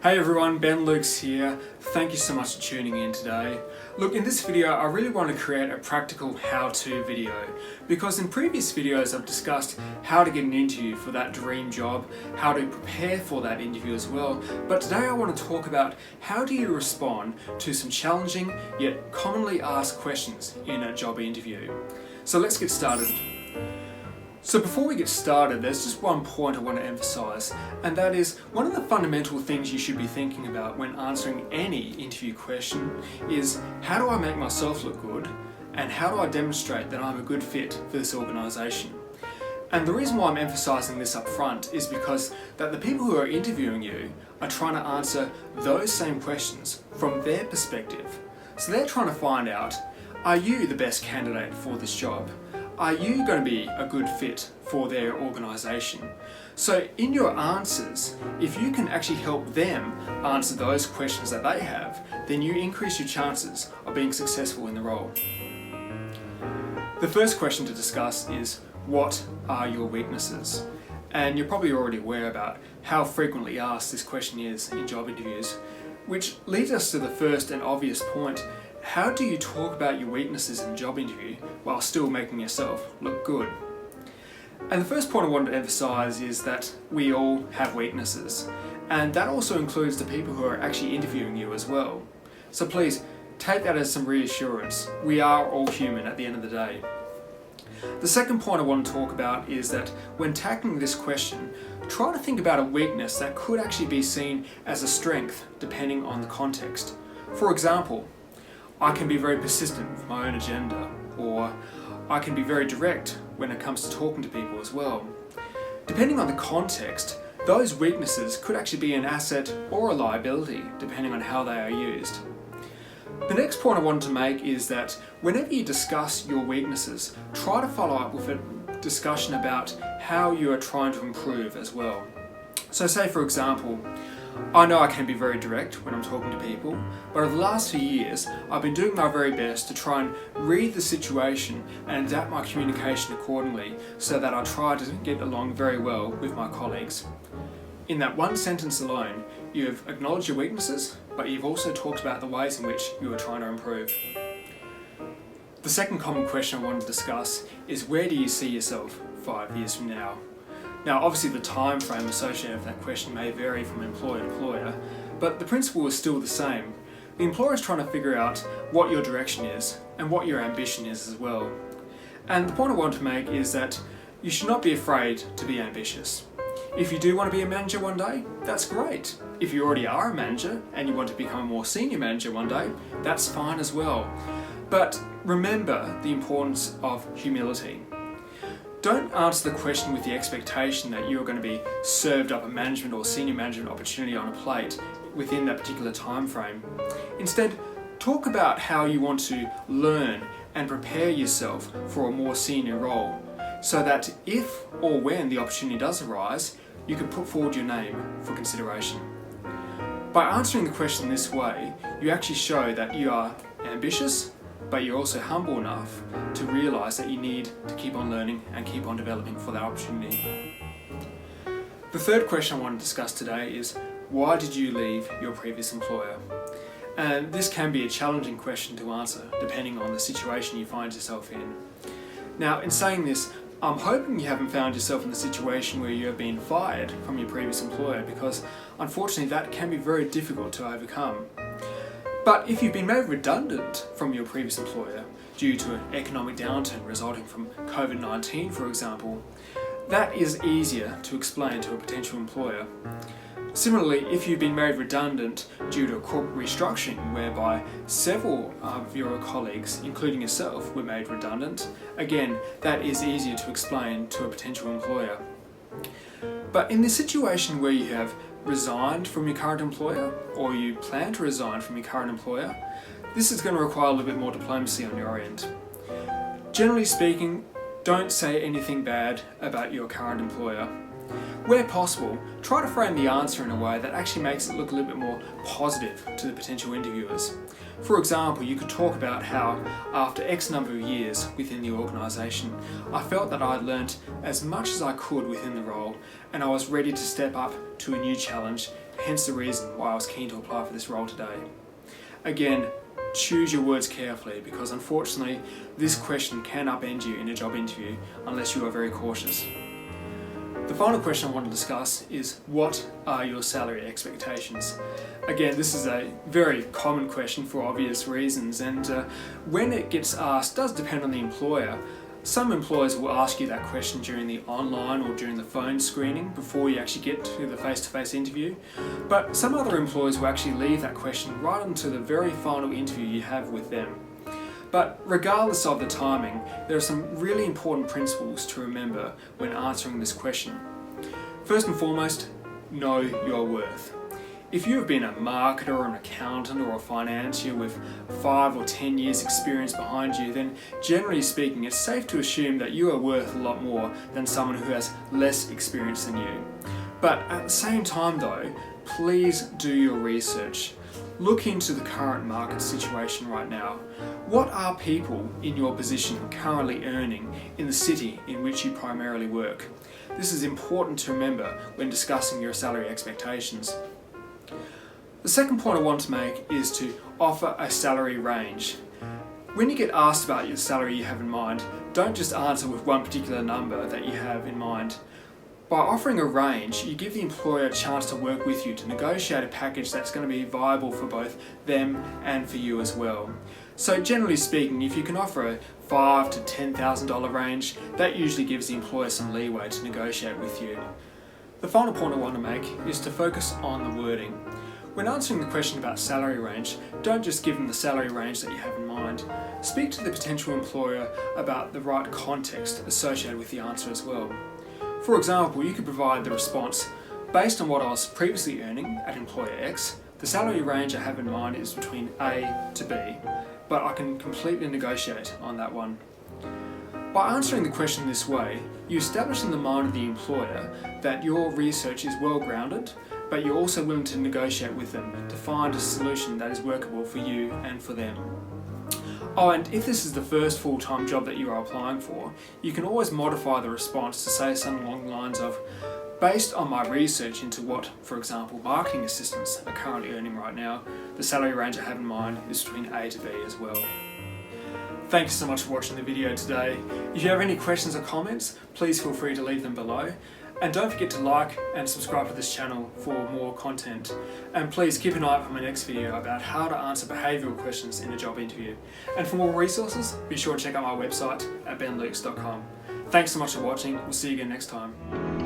Hey everyone, Ben Lukes here. Thank you so much for tuning in today. Look, in this video I really want to create a practical how-to video because in previous videos I've discussed how to get an interview for that dream job, how to prepare for that interview as well, but today I want to talk about how do you respond to some challenging yet commonly asked questions in a job interview. So let's get started. So before we get started, there's just one point I want to emphasize, and that is one of the fundamental things you should be thinking about when answering any interview question is how do I make myself look good and how do I demonstrate that I'm a good fit for this organisation. And the reason why I'm emphasising this up front is because that the people who are interviewing you are trying to answer those same questions from their perspective. So they're trying to find out, are you the best candidate for this job? Are you going to be a good fit for their organisation? So in your answers, if you can actually help them answer those questions that they have, then you increase your chances of being successful in the role. The first question to discuss is, what are your weaknesses? And you're probably already aware about how frequently asked this question is in job interviews, which leads us to the first and obvious point. How do you talk about your weaknesses in a job interview while still making yourself look good? And the first point I wanted to emphasise is that we all have weaknesses, and that also includes the people who are actually interviewing you as well. So please take that as some reassurance. We are all human at the end of the day. The second point I want to talk about is that when tackling this question, try to think about a weakness that could actually be seen as a strength depending on the context. For example, I can be very persistent with my own agenda, or I can be very direct when it comes to talking to people as well. Depending on the context, those weaknesses could actually be an asset or a liability, depending on how they are used. The next point I wanted to make is that whenever you discuss your weaknesses, try to follow up with a discussion about how you are trying to improve as well. So say for example, I know I can be very direct when I'm talking to people, but over the last few years I've been doing my very best to try and read the situation and adapt my communication accordingly so that I try to get along very well with my colleagues. In that one sentence alone, you've acknowledged your weaknesses, but you've also talked about the ways in which you are trying to improve. The second common question I want to discuss is, where do you see yourself 5 years from now? Now obviously the time frame associated with that question may vary from employer to employer, but the principle is still the same. The employer is trying to figure out what your direction is and what your ambition is as well. And the point I want to make is that you should not be afraid to be ambitious. If you do want to be a manager one day, that's great. If you already are a manager and you want to become a more senior manager one day, that's fine as well. But remember the importance of humility. Don't answer the question with the expectation that you're going to be served up a management or senior management opportunity on a plate within that particular time frame. Instead, talk about how you want to learn and prepare yourself for a more senior role, so that if or when the opportunity does arise, you can put forward your name for consideration. By answering the question this way, you actually show that you are ambitious, but you're also humble enough to realise that you need to keep on learning and keep on developing for that opportunity. The third question I want to discuss today is, why did you leave your previous employer? And this can be a challenging question to answer depending on the situation you find yourself in. Now in saying this, I'm hoping you haven't found yourself in the situation where you have been fired from your previous employer, because unfortunately that can be very difficult to overcome. But if you've been made redundant from your previous employer due to an economic downturn resulting from COVID-19, for example, that is easier to explain to a potential employer. Similarly, if you've been made redundant due to a corporate restructuring whereby several of your colleagues, including yourself, were made redundant, again, that is easier to explain to a potential employer. But in the situation where you have resigned from your current employer, or you plan to resign from your current employer, this is going to require a little bit more diplomacy on your end. Generally speaking, don't say anything bad about your current employer. Where possible, try to frame the answer in a way that actually makes it look a little bit more positive to the potential interviewers. For example, you could talk about how after X number of years within the organisation, I felt that I had learnt as much as I could within the role, and I was ready to step up to a new challenge hence the reason why I was keen to apply for this role today. Again, choose your words carefully because unfortunately this question can upend you in a job interview unless you are very cautious. The final question I want to discuss is, what are your salary expectations? Again, this is a very common question for obvious reasons, and when it gets asked does depend on the employer. Some employers will ask you that question during the online or during the phone screening before you actually get to the face-to-face interview, but some other employers will actually leave that question right until the very final interview you have with them. But regardless of the timing, there are some really important principles to remember when answering this question. First and foremost, know your worth. If you have been a marketer or an accountant or a financier with 5 or 10 years experience behind you, then generally speaking it's safe to assume that you are worth a lot more than someone who has less experience than you. But at the same time though, please do your research. Look into the current market situation right now. What are people in your position currently earning in the city in which you primarily work? This is important to remember when discussing your salary expectations. The second point I want to make is to offer a salary range. When you get asked about your salary you have in mind, don't just answer with one particular number that you have in mind. By offering a range, you give the employer a chance to work with you to negotiate a package that's going to be viable for both them and for you as well. So generally speaking, if you can offer a $5,000 to $10,000 range, that usually gives the employer some leeway to negotiate with you. The final point I want to make is to focus on the wording. When answering the question about salary range, don't just give them the salary range that you have in mind. Speak to the potential employer about the right context associated with the answer as well. For example, you could provide the response, based on what I was previously earning at employer X, the salary range I have in mind is between A to B, but I can completely negotiate on that one. By answering the question this way, you establish in the mind of the employer that your research is well grounded, but you're also willing to negotiate with them to find a solution that is workable for you and for them. Oh, and if this is the first full-time job that you are applying for, you can always modify the response to say something along the lines of, based on my research into what, for example, marketing assistants are currently earning right now, the salary range I have in mind is between A to B as well. Thank you so much for watching the video today. If you have any questions or comments, please feel free to leave them below. And don't forget to like and subscribe to this channel for more content. And please keep an eye out for my next video about how to answer behavioural questions in a job interview. And for more resources, be sure to check out my website at benlukes.com. Thanks so much for watching. We'll see you again next time.